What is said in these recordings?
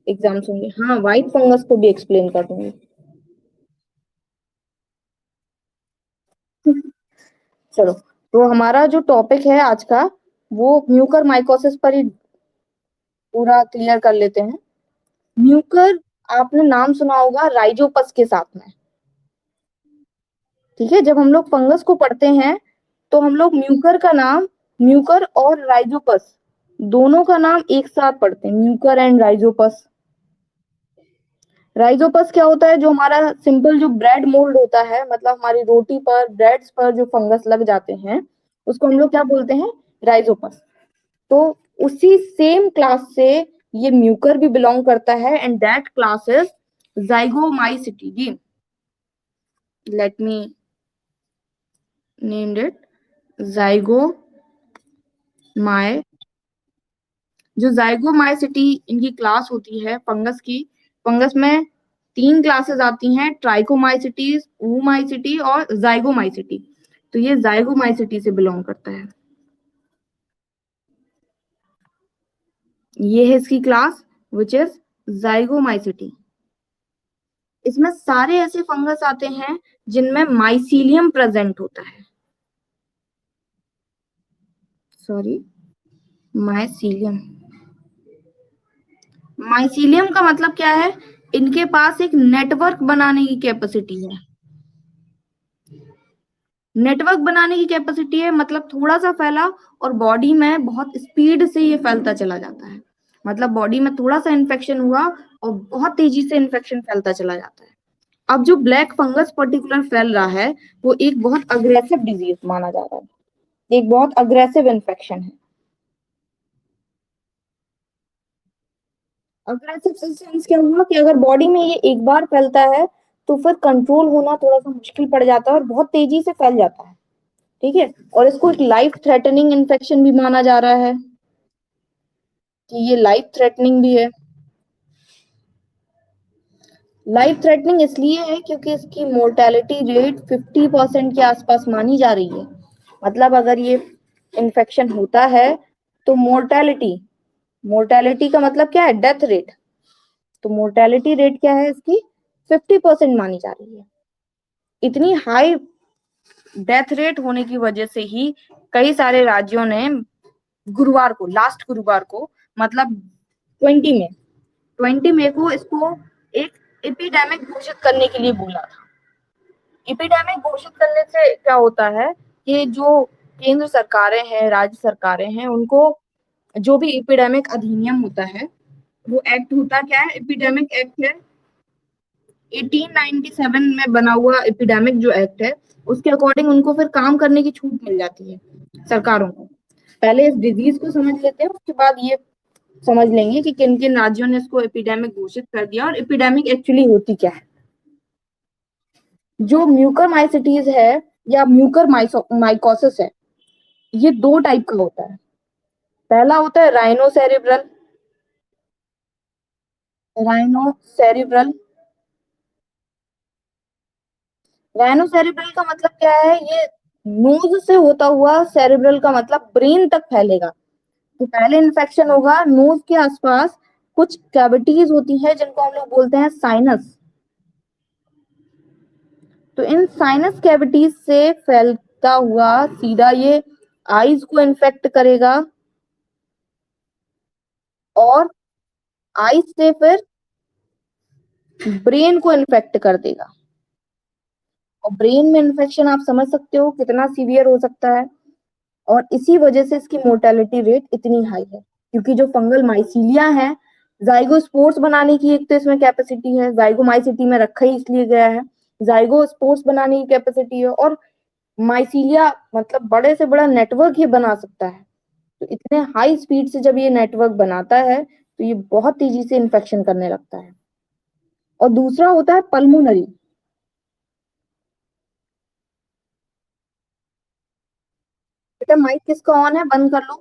Exams होंगे, हाँ white fungus को भी एक्सप्लेन कर दूंगी। चलो, तो हमारा जो टॉपिक है आज का, वो म्यूकर माइकोसिस पर ही पूरा क्लियर कर लेते हैं। म्यूकर, आपने नाम सुना होगा राइजोपस के साथ में। ठीक है, जब हम लोग फंगस को पढ़ते हैं तो हम लोग म्यूकर का नाम, म्यूकर और राइजोपस दोनों का नाम एक साथ पढ़ते हैं, म्यूकर एंड राइजोपस। राइजोपस क्या होता है? जो हमारा सिंपल जो ब्रेड मोल्ड होता है, मतलब हमारी रोटी पर, ब्रेड्स पर जो फंगस लग जाते हैं, उसको हम लोग क्या बोलते हैं? राइजोपस। तो उसी सेम क्लास से ये म्यूकर भी बिलोंग करता है, and that class is zygomycete. Let me named it जाइगोमाइ जो जाइगोमाइसिटी इनकी क्लास होती है फंगस की। फंगस में तीन क्लासेस आती हैं, ट्राइकोमाइसिटीज, oomaicety और जाइगोमाइसिटी। तो ये जाइगोमाइसिटी से बिलोंग करता है। ये है इसकी क्लास, विच इज जाइगोमाइसिटी। इसमें सारे ऐसे फंगस आते हैं जिनमें माइसीलियम प्रेजेंट होता है। Sorry, mycelium. माइसीलियम का मतलब क्या है? इनके पास एक नेटवर्क बनाने की कैपेसिटी है। नेटवर्क बनाने की कैपेसिटी है, मतलब थोड़ा सा फैला और बॉडी में बहुत स्पीड से ये फैलता चला जाता है। मतलब बॉडी में थोड़ा सा इन्फेक्शन हुआ और बहुत तेजी से इन्फेक्शन फैलता चला जाता है। अब जो ब्लैक फंगस पर्टिकुलर फैल रहा है, वो एक बहुत अग्रेसिव डिजीज माना जा रहा है, एक बहुत अग्रेसिव इन्फेक्शन है। अग्रेसिव सेंस क्या हुआ कि अगर बॉडी में ये एक बार फैलता है तो फिर कंट्रोल होना थोड़ा सा मुश्किल पड़ जाता है और बहुत तेजी से फैल जाता है। ठीक है, और इसको एक लाइफ थ्रेटनिंग इन्फेक्शन भी माना जा रहा है, कि ये लाइफ थ्रेटनिंग भी है। लाइफ थ्रेटनिंग इसलिए है क्योंकि इसकी मोर्टेलिटी रेट 50% के आसपास मानी जा रही है। मतलब अगर ये इन्फेक्शन होता है तो मोर्टेलिटी, मोर्टेलिटी का मतलब क्या है? Death rate. तो मोर्टेलिटी रेट क्या है इसकी? 50% मानी जा रही है। इतनी हाई डेथ रेट होने की वजह से ही कई सारे राज्यों ने गुरुवार को, लास्ट गुरुवार को, मतलब 20 मई, 20 मई को इसको एक एपिडेमिक घोषित करने के लिए बोला था। एपिडेमिक घोषित करने से क्या होता है कि जो केंद्र सरकारें हैं, राज्य सरकारें हैं, उनको जो भी एपिडेमिक अधिनियम होता है, वो एक्ट होता क्या है? एपिडेमिक एक्ट है, 1897 में बना हुआ एपिडेमिक जो एक्ट है, उसके अकॉर्डिंग उनको फिर काम करने की छूट मिल जाती है सरकारों को। पहले इस डिजीज को समझ लेते हैं, उसके बाद ये समझ लेंगे कि किन किन राज्यों ने इसको एपिडेमिक घोषित कर दिया और एपिडेमिक एक्चुअली होती क्या है। जो म्यूकर माइसिटीज है या म्यूकर माइकोसिस है, ये दो टाइप का होता है। पहला होता है राइनोसेरिब्रल। राइनोसेरिब्रल, राइनोसेरिब्रल का मतलब क्या है? ये नोज से होता हुआ, सेरिब्रल का मतलब ब्रेन तक फैलेगा। तो पहले इन्फेक्शन होगा नोज के आसपास, कुछ कैविटीज होती है जिनको हम लोग बोलते हैं साइनस। तो इन साइनस कैविटीज से फैलता हुआ सीधा ये आईज को इन्फेक्ट करेगा, और आईज से फिर ब्रेन को इन्फेक्ट कर देगा। और ब्रेन में इन्फेक्शन आप समझ सकते हो कितना सीवियर हो सकता है। और इसी वजह से इसकी मोर्टेलिटी रेट इतनी हाई है, क्योंकि जो फंगल माइसीलिया है, जाइगोस्पोर्स बनाने की एक तो इसमें कैपेसिटी है, जाइगोमाइसिटी में रखा ही इसलिए गया है, जाइगोस्पोर्स बनाने की कैपेसिटी है, और माइसीलिया मतलब बड़े से बड़ा नेटवर्क ये बना सकता है। तो इतने हाई स्पीड से जब ये नेटवर्क बनाता है तो ये बहुत तेजी से इन्फेक्शन करने लगता है। और दूसरा होता है पल्मोनरी। बेटा माइक किसका ऑन है? बंद कर लो।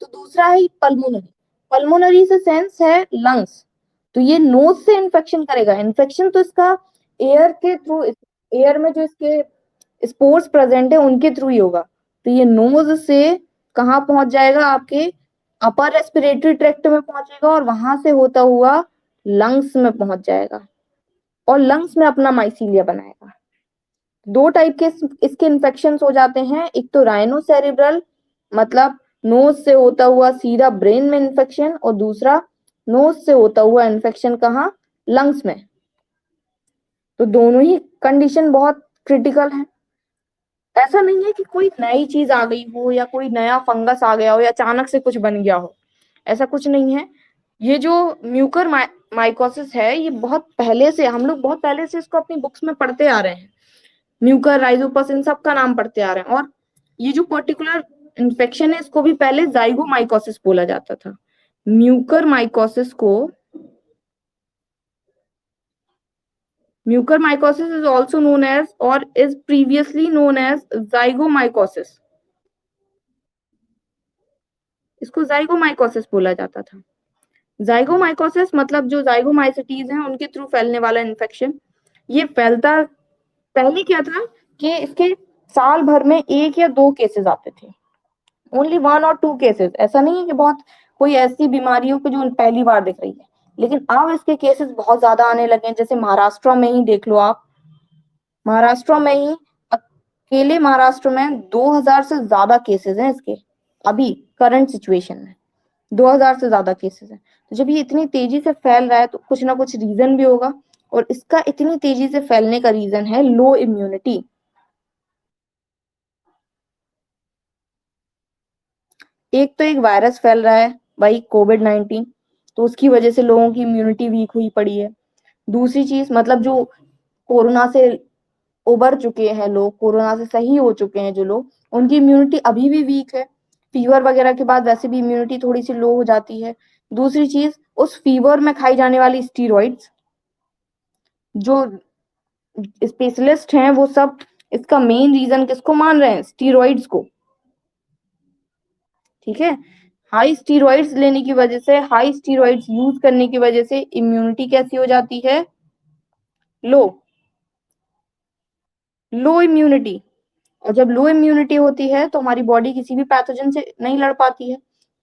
तो दूसरा है पल्मोनरी। पल्मोनरी से सेंस है लंग्स। तो ये नोज से इन्फेक्शन करेगा। इन्फेक्शन तो इसका एयर के थ्रू, एयर में जो इसके स्पोर्स प्रेजेंट है उनके थ्रू ही होगा। तो ये नोज से कहाँ पहुंच जाएगा? आपके अपर रेस्पिरेटरी ट्रैक्ट में पहुंचेगा और वहां से होता हुआ लंग्स में पहुंच जाएगा और लंग्स में अपना माइसीलिया बनाएगा। दो टाइप के इसके इन्फेक्शन हो जाते हैं, एक तो राइनोसेरिब्रल मतलब नोज से होता हुआ सीधा ब्रेन में इन्फेक्शन, और दूसरा नोज से होता हुआ इन्फेक्शन कहाँ, लंग्स में। तो दोनों ही कंडीशन बहुत क्रिटिकल है। ऐसा नहीं है कि कोई नई चीज आ गई हो या कोई नया फंगस आ गया हो या अचानक से कुछ बन गया हो, ऐसा कुछ नहीं है। ये जो म्यूकर माइकोसिस है, ये बहुत पहले से, हम लोग बहुत पहले से इसको अपनी बुक्स में पढ़ते आ रहे हैं। म्यूकर, राइजोपस, इन सब का नाम पढ़ते आ रहे हैं। और ये जो पर्टिकुलर इन्फेक्शन है, इसको भी पहले जाइगोमाइकोसिस बोला जाता था। म्यूकर माइकोसिस को, mucormycosis is also known as or is previously known as zygomaइकोसिस। इसको जाइगोमाइकोसिस बोला जाता था। जाइगोमाइकोसिस मतलब जो जाइगोमाइसिटीज हैं उनके थ्रू फैलने वाला इन्फेक्शन। ये फैलता, पहले क्या था कि इसके साल भर में एक या दो केसेस आते थे, ओनली 1 और 2 केसेस। ऐसा नहीं है कि बहुत कोई ऐसी बीमारी हो कि जो पहली बार दिख रही है, लेकिन अब इसके केसेस बहुत ज्यादा आने लगे हैं। जैसे महाराष्ट्र में ही देख लो आप, महाराष्ट्र में ही, अकेले महाराष्ट्र में 2000 से ज्यादा केसेस हैं इसके अभी करंट सिचुएशन में। 2000 से ज्यादा केसेस हैं। तो जब ये इतनी तेजी से फैल रहा है तो कुछ ना कुछ रीजन भी होगा, और इसका इतनी तेजी से फैलने का रीजन है लो इम्यूनिटी। एक तो एक वायरस फैल रहा है भाई, कोविड-19, तो उसकी वजह से लोगों की इम्यूनिटी वीक हुई पड़ी है। दूसरी चीज, मतलब जो कोरोना से उबर चुके हैं लोग, कोरोना से सही हो चुके हैं जो लोग, उनकी इम्यूनिटी अभी भी वीक है। फीवर वगैरह के बाद वैसे भी इम्यूनिटी थोड़ी सी लो हो जाती है। दूसरी चीज, उस फीवर में खाई जाने वाली स्टीरॉइड्स, जो स्पेशलिस्ट हैं वो सब इसका मेन रीजन किसको मान रहे हैं, स्टीरॉइड्स को। ठीक है, हाई स्टीरॉइड्स लेने की वजह से, हाई स्टीरॉइड्स यूज करने की वजह से इम्यूनिटी कैसी हो जाती है, लो, लो इम्यूनिटी। और जब लो इम्यूनिटी होती है तो हमारी बॉडी किसी भी पैथोजन से नहीं लड़ पाती है।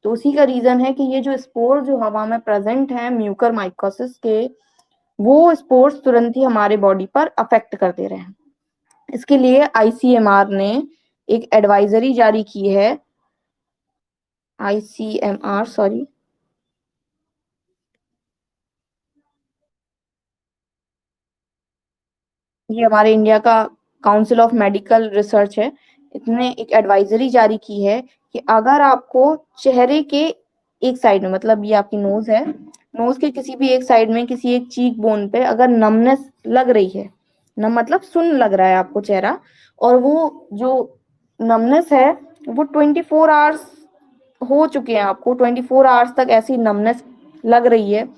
तो उसी का रीजन है कि ये जो स्पोर जो हवा में प्रेजेंट है म्यूकर माइकोसिस के, वो स्पोर्स तुरंत ही हमारे बॉडी पर अफेक्ट कर दे रहे हैं। इसके लिए आईसीएमआर ने एक एडवाइजरी जारी की है। आईसीएमआर, सॉरी, ये हमारे इंडिया का काउंसिल ऑफ मेडिकल रिसर्च है। इसने एक एडवाइजरी जारी की है कि अगर आपको चेहरे के एक साइड में, मतलब ये आपकी नोज है, नोज के किसी भी एक साइड में, किसी एक चीक बोन पे अगर नमनेस लग रही है, न मतलब सुन्न लग रहा है आपको चेहरा, और वो जो नमनेस है वो 24 आवर्स हो चुके हैं, आपको 24 आवर्स तक ऐसी नमनेस लग रही है,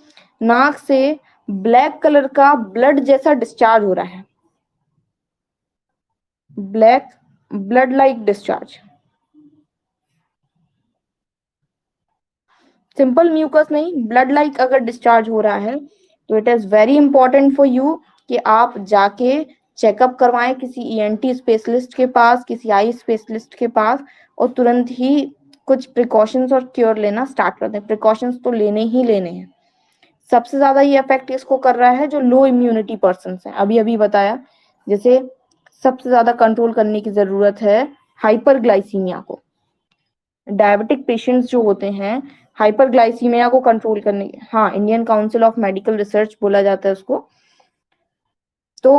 नाक से ब्लैक कलर का ब्लड जैसा डिस्चार्ज हो रहा है, black blood like discharge, simple mucus नहीं, ब्लड लाइक अगर डिस्चार्ज हो रहा है, तो it is very important for you कि आप जाके चेकअप करवाएं किसी ईएनटी स्पेशलिस्ट के पास, किसी आई स्पेशलिस्ट के पास, और तुरंत ही कुछ प्रिकॉशंस और क्योर लेना स्टार्ट कर दें। प्रिकॉशंस तो लेने ही लेने हैं। सबसे ज्यादा ये अफेक्ट इसको कर रहा है जो लो इम्यूनिटी पर्सन है, अभी अभी बताया। जैसे सबसे ज्यादा कंट्रोल करने की जरूरत है हाइपरग्लाइसीमिया को। डायबिटिक पेशेंट्स जो होते हैं, हाइपरग्लाइसीमिया को कंट्रोल करने के, हाँ, Indian council of medical research बोला जाता है उसको। तो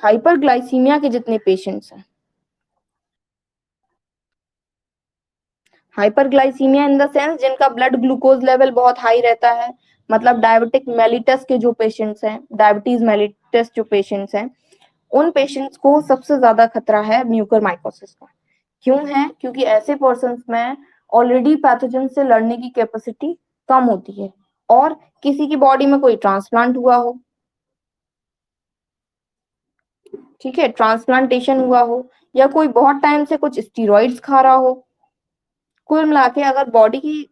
हाइपरग्लाइसीमिया के जितने पेशेंट्स हैं, हाइपरग्लाइसीमिया इन द सेंस जिनका ब्लड ग्लूकोज लेवल बहुत हाई रहता है, मतलब डायबिटिक मेलिटस के जो पेशेंट्स हैं, डायबिटीज मेलिटस जो पेशेंट्स हैं, उन पेशेंट्स को सबसे ज्यादा खतरा है म्यूकर माइकोसिस का। क्यों है? क्योंकि ऐसे पर्सन में ऑलरेडी पैथोजन से लड़ने की कैपेसिटी कम होती है, और किसी की बॉडी में कोई ट्रांसप्लांट हुआ हो, ठीक है, ट्रांसप्लांटेशन हुआ हो, या कोई बहुत टाइम से कुछ स्टीरॉइड्स खा रहा हो, कुल मिला के अगर बॉडी की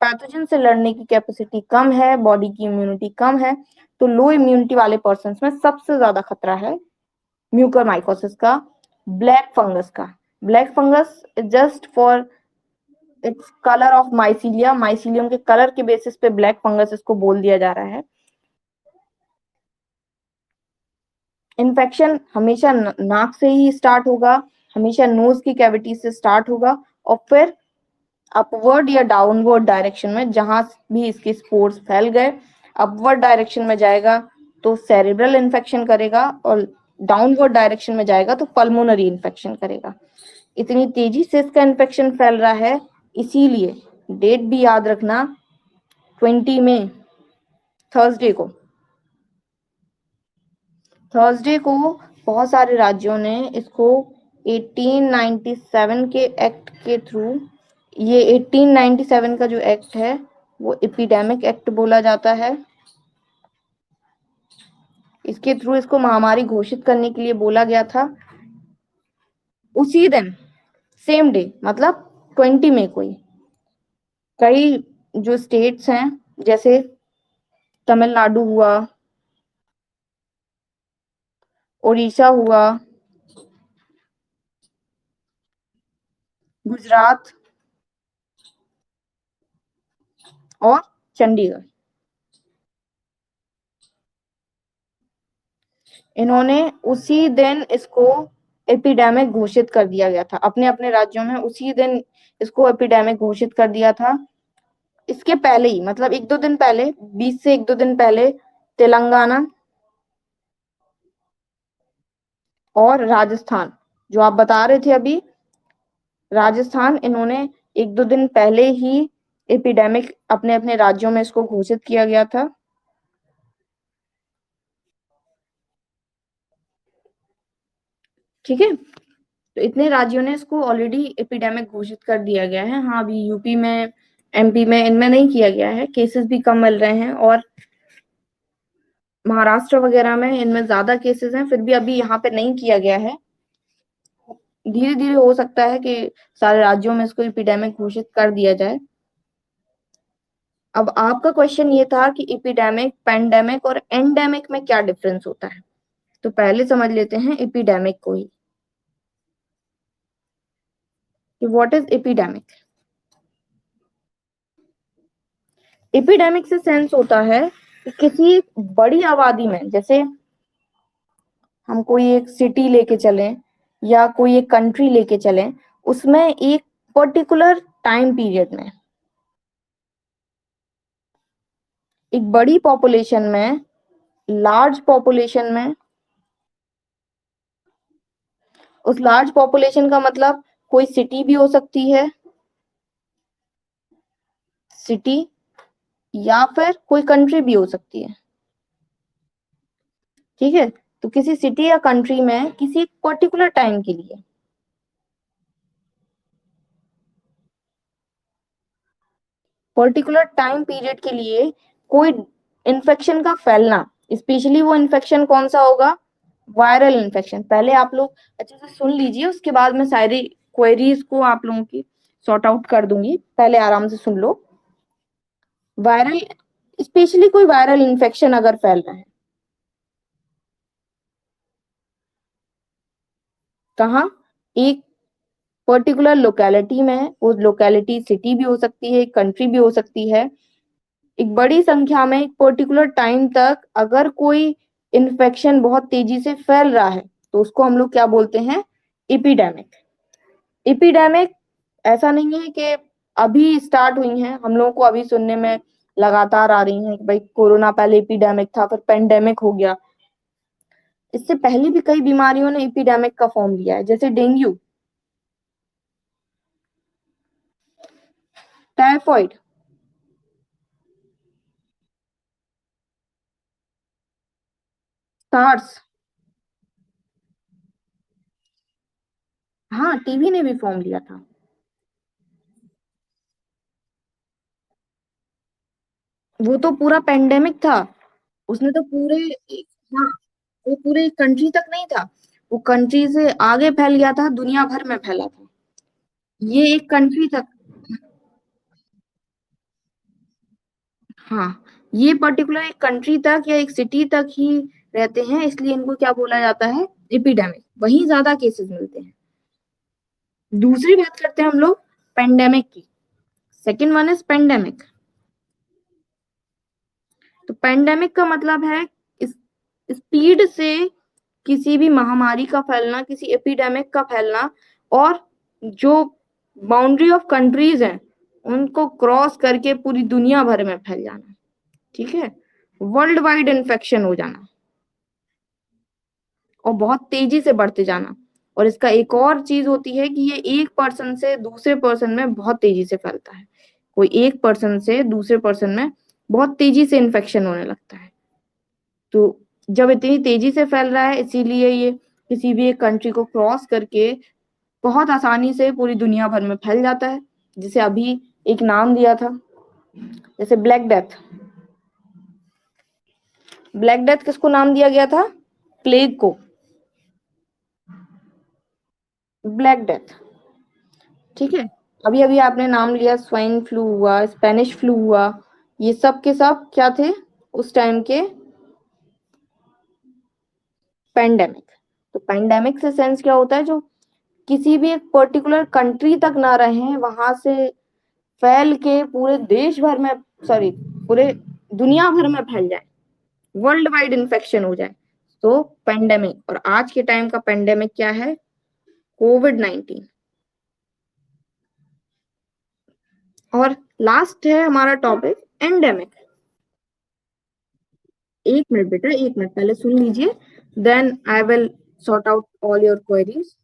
पैथोजन से लड़ने की कैपेसिटी कम है, बॉडी की इम्यूनिटी कम है, तो लो इम्यूनिटी वाले पर्सन में सबसे ज्यादा खतरा है म्यूकर माइकोसिस का, ब्लैक फंगस का। Black fungus just for its colour of mycelia, mycelium के कलर के बेसिस पे ब्लैक फंगस इसको बोल दिया जा रहा है। इन्फेक्शन हमेशा नाक से ही स्टार्ट होगा, हमेशा नोज की कैविटी से स्टार्ट होगा, और फिर अपवर्ड या डाउनवर्ड डायरेक्शन में जहां भी इसके स्पोर्स फैल गए, अपवर्ड डायरेक्शन में जाएगा तो सेरेब्रल इन्फेक्शन करेगा, और डाउनवर्ड डायरेक्शन में जाएगा तो पल्मोनरी इन्फेक्शन करेगा। इतनी तेजी से इसका इन्फेक्शन फैल रहा है, इसीलिए डेट भी याद रखना, 20 मई, थर्सडे को बहुत सारे राज्यों ने इसको 1897 के एक्ट के थ्रू, ये 1897 का जो एक्ट है वो एपिडेमिक एक्ट बोला जाता है, इसके थ्रू इसको महामारी घोषित करने के लिए बोला गया था। उसी दिन, सेम डे, मतलब 20 मई को ही कई जो स्टेट्स हैं, जैसे तमिलनाडु हुआ, उड़ीसा हुआ, गुजरात और चंडीगढ़, इन्होंने उसी दिन इसको एपिडेमिक घोषित कर दिया गया था, अपने अपने राज्यों में उसी दिन इसको एपिडेमिक घोषित कर दिया था। इसके पहले ही, मतलब एक दो दिन पहले, 20 से एक दो दिन पहले, तेलंगाना और राजस्थान, जो आप बता रहे थे अभी, राजस्थान, इन्होंने एक दो दिन पहले ही एपिडेमिक अपने अपने राज्यों में इसको घोषित किया गया था। ठीक है, तो इतने राज्यों ने इसको ऑलरेडी एपिडेमिक घोषित कर दिया गया है। हाँ, अभी यूपी में, एमपी में, इनमें नहीं किया गया है, केसेस भी कम मिल रहे हैं, और महाराष्ट्र वगैरह में इनमें ज्यादा केसेस हैं, फिर भी अभी यहाँ पे नहीं किया गया है। धीरे धीरे हो सकता है कि सारे राज्यों में इसको एपिडेमिक घोषित कर दिया जाए। अब आपका क्वेश्चन ये था कि एपिडेमिक, पैंडेमिक और एंडेमिक में क्या डिफरेंस होता है, तो पहले समझ लेते हैं एपिडेमिक को ही, कि व्हाट इज एपिडेमिक। एपिडेमिक से सेंस होता है कि किसी बड़ी आबादी में, जैसे हम कोई एक सिटी लेके चलें या कोई एक कंट्री लेके चलें, उसमें एक पर्टिकुलर टाइम पीरियड में, एक बड़ी पॉपुलेशन में, लार्ज पॉपुलेशन में, उस लार्ज पॉपुलेशन का मतलब कोई सिटी भी हो सकती है, सिटी, या फिर कोई कंट्री भी हो सकती है। ठीक है, तो किसी सिटी या कंट्री में किसी पर्टिकुलर टाइम के लिए, पर्टिकुलर टाइम पीरियड के लिए कोई इन्फेक्शन का फैलना, स्पेशली वो इन्फेक्शन कौन सा होगा, वायरल इन्फेक्शन। पहले आप लोग अच्छे से सुन लीजिए, उसके बाद मैं सारी क्वेरीज को आप लोगों की सॉर्ट आउट कर दूंगी, पहले आराम से सुन लो। वायरल, स्पेशली कोई वायरल इन्फेक्शन अगर फैल रहा है, कहाँ, एक पर्टिकुलर लोकेलिटी में, वो लोकेलिटी सिटी भी हो सकती है, कंट्री भी हो सकती है, एक बड़ी संख्या में एक पर्टिकुलर टाइम तक अगर कोई इन्फेक्शन बहुत तेजी से फैल रहा है, तो उसको हम लोग क्या बोलते हैं, एपिडेमिक। एपिडेमिक ऐसा नहीं है कि अभी स्टार्ट हुई हैं, हम लोगों को अभी सुनने में लगातार आ रही हैं कि भाई कोरोना पहले एपिडेमिक था, फिर पेंडेमिक हो गया। इससे पहले भी कई बीमारियों ने एपिडेमिक का फॉर्म लिया है, जैसे डेंगू, टाइफॉइड, सार्स। हाँ, टीबी ने भी फॉर्म लिया था। वो तो पूरा पेंडेमिक था, उसने तो पूरे, हाँ, वो पूरे कंट्री तक नहीं था, वो कंट्री से आगे फैल गया था, दुनिया भर में फैला था। ये एक कंट्री तक, हाँ, ये पर्टिकुलर एक कंट्री तक या एक सिटी तक ही रहते हैं, इसलिए इनको क्या बोला जाता है, एपिडेमिक, वहीं ज्यादा केसेस मिलते हैं। दूसरी बात करते हैं हम लोग पेंडेमिक की। Second one is pandemic. तो पेंडेमिक का मतलब है इस स्पीड से किसी भी महामारी का फैलना, किसी एपिडेमिक का फैलना, और जो बाउंड्री ऑफ कंट्रीज हैं उनको क्रॉस करके पूरी दुनिया भर में फैल जाना, ठीक है, वर्ल्ड वाइड इन्फेक्शन हो जाना और बहुत तेजी से बढ़ते जाना। और इसका एक और चीज होती है कि ये एक पर्सन से दूसरे पर्सन में बहुत तेजी से फैलता है। कोई एक पर्सन से दूसरे पर्सन में बहुत तेजी से इन्फेक्शन होने लगता है। तो जब इतनी तेजी से फैल रहा है, इसीलिए ये किसी भी एक कंट्री को क्रॉस करके बहुत आसानी से पूरी दुनिया भर में फैल जाता है। जिसे अभी एक नाम दिया था, जैसे ब्लैक डेथ। ब्लैक डेथ किसको नाम दिया गया था? प्लेग को ब्लैक डेथ, ठीक है। अभी अभी आपने नाम लिया, स्वाइन फ्लू हुआ, स्पेनिश फ्लू हुआ, ये सब के सब क्या थे उस टाइम के? पेंडेमिक। तो पेंडेमिक से सेंस क्या होता है? जो किसी भी एक पर्टिकुलर कंट्री तक ना रहे, वहां से फैल के पूरे देश भर में, सॉरी, पूरे दुनिया भर में फैल जाए, वर्ल्ड वाइड इन्फेक्शन हो जाए, तो पेंडेमिक। और आज के टाइम का पेंडेमिक क्या है? कोविड-19। और लास्ट है हमारा टॉपिक एंडेमिक। एक मिनट बेटा, एक मिनट पहले सुन लीजिए, then I will sort out all your queries.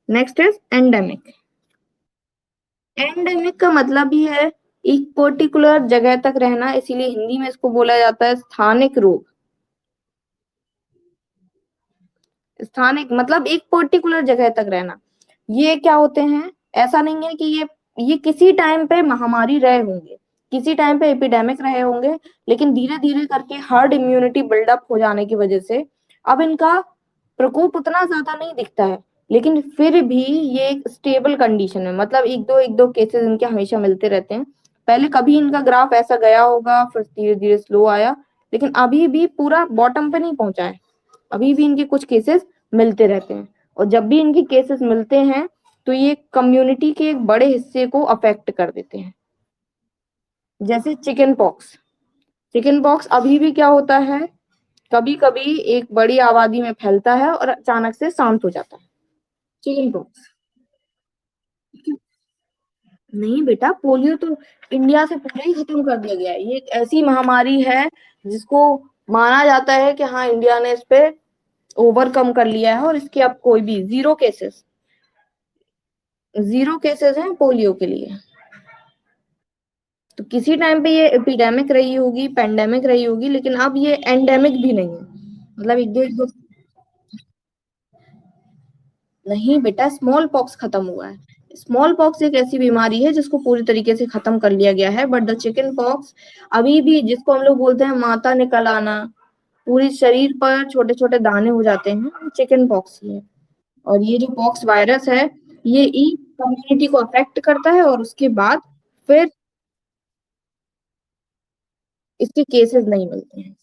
Next is endemic. Endemic का मतलब ही है एक पर्टिकुलर जगह तक रहना, इसीलिए हिंदी में इसको बोला जाता है स्थानिक रोग। स्थानिक मतलब एक पर्टिकुलर जगह तक रहना। ये क्या होते हैं? ऐसा नहीं है कि ये किसी टाइम पे महामारी रहे होंगे, किसी टाइम पे एपिडेमिक रहे होंगे, लेकिन धीरे धीरे करके हर्ड इम्यूनिटी बिल्डअप हो जाने की वजह से अब इनका प्रकोप उतना ज्यादा नहीं दिखता है, लेकिन फिर भी ये एक स्टेबल कंडीशन में, मतलब एक दो केसेस इनके हमेशा मिलते रहते हैं। पहले कभी इनका ग्राफ ऐसा गया होगा, फिर धीरे धीरे स्लो आया, लेकिन अभी भी पूरा बॉटम पे नहीं पहुंचा है। अभी भी इनके कुछ केसेस मिलते रहते हैं, और जब भी इनके केसेस मिलते हैं तो ये कम्युनिटी के एक बड़े हिस्से को अफेक्ट कर देते हैं। जैसे चिकन पॉक्स। चिकन पॉक्स अभी भी क्या होता है, कभी कभी एक बड़ी आबादी में फैलता है और अचानक से शांत हो जाता है। Chicken pox. नहीं बेटा, पोलियो तो इंडिया से पूरा ही खत्म कर दिया गया है। ये एक ऐसी महामारी है जिसको माना जाता है कि हाँ, इंडिया ने इस पे ओवरकम कर लिया है, और इसके अब कोई भी जीरो केसेस हैं पोलियो के लिए। तो किसी टाइम पे ये एपिडेमिक रही होगी, पेंडेमिक रही होगी, लेकिन अब ये एंडेमिक भी नहीं है। मतलब एक दो नहीं बेटा, स्मॉल पॉक्स खत्म हुआ है। स्मॉल पॉक्स एक ऐसी बीमारी है जिसको पूरी तरीके से खत्म कर लिया गया है, बट द चिकन पॉक्स अभी भी, जिसको हम लोग बोलते हैं माता निकल आना, पूरी शरीर पर छोटे छोटे दाने हो जाते हैं, चिकन पॉक्स ही है। और ये जो पॉक्स वायरस है, ये एक कम्युनिटी को अफेक्ट करता है, और उसके बाद फिर इसके केसेस नहीं मिलते हैं।